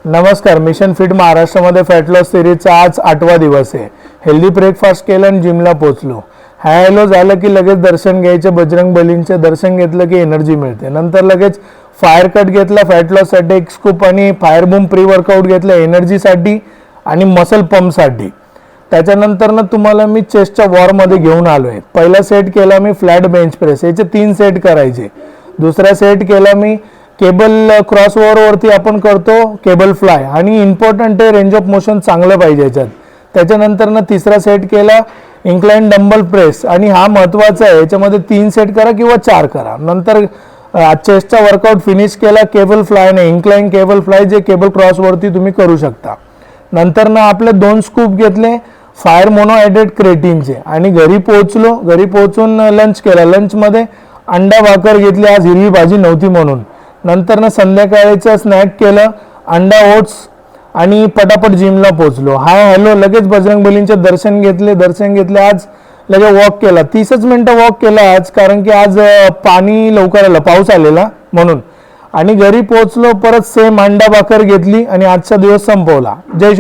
नमस्कार. Mission fit महाराष्ट्रामध्ये fat loss सिरीजचा आज 8वा दिवस आहे. हेल्दी ब्रेकफास्ट केलं आणि जिमला पोहोचलो. हाय हॅलो झालं की लगेच दर्शन घ्यायचे. बजरंग बलींचे दर्शन घेतलं की एनर्जी मिळते. नंतर लगेच फायर कट घेतला फॅट लॉससाठी एक स्कूप आणि फायर बूम प्री वर्कआउट घेतलं एनर्जीसाठी आणि मसल पंपसाठी. त्याच्यानंतर तुम्हाला मी चेस्टच्या वॉरमध्ये घेऊन आलो आहे. पहिला सेट केला मी फ्लॅट बेंच प्रेस, याचे 3 सेट करायचे. दुसरा सेट केला मी केबल क्रॉसओव्हरवरती आपण करतो केबल फ्लाय आणि इम्पॉर्टंट आहे रेंज ऑफ मोशन चांगलं पाहिजे याच्यात. त्याच्यानंतर तिसरा सेट केला इन्क्लाइन डंबल प्रेस आणि हा महत्त्वाचा आहे, याच्यामध्ये 3 सेट करा किंवा 4 करा. नंतर चेस्टचा वर्कआउट फिनिश केला केबल फ्लायने, इन्क्लाइन केबल फ्लाय जे केबल क्रॉसवरती तुम्ही करू शकता. नंतर आपले 2 स्कूप घेतले फायर मोनोहायड्रेट क्रेटिनचे आणि घरी पोहोचलो. घरी पोहोचून लंच केला. लंचमध्ये अंडा भाकर घेतली, आज हिरवी भाजी नव्हती म्हणून. नंतर संध्याकाळीचं स्नॅक केलं अंडा ओट्स आणि पटापट जिमला पोहोचलो. हाय हॅलो लगेच बजरंग बलींचे दर्शन घेतले. आज लगेच वॉक केला. 30च मिनिटं वॉक केला आज, कारण की आज पाणी लवकर आलं, पाऊस आलेला म्हणून. आणि घरी पोहोचलो, परत सेम अंडा भाकर घेतली आणि आजचा दिवस संपवला. जय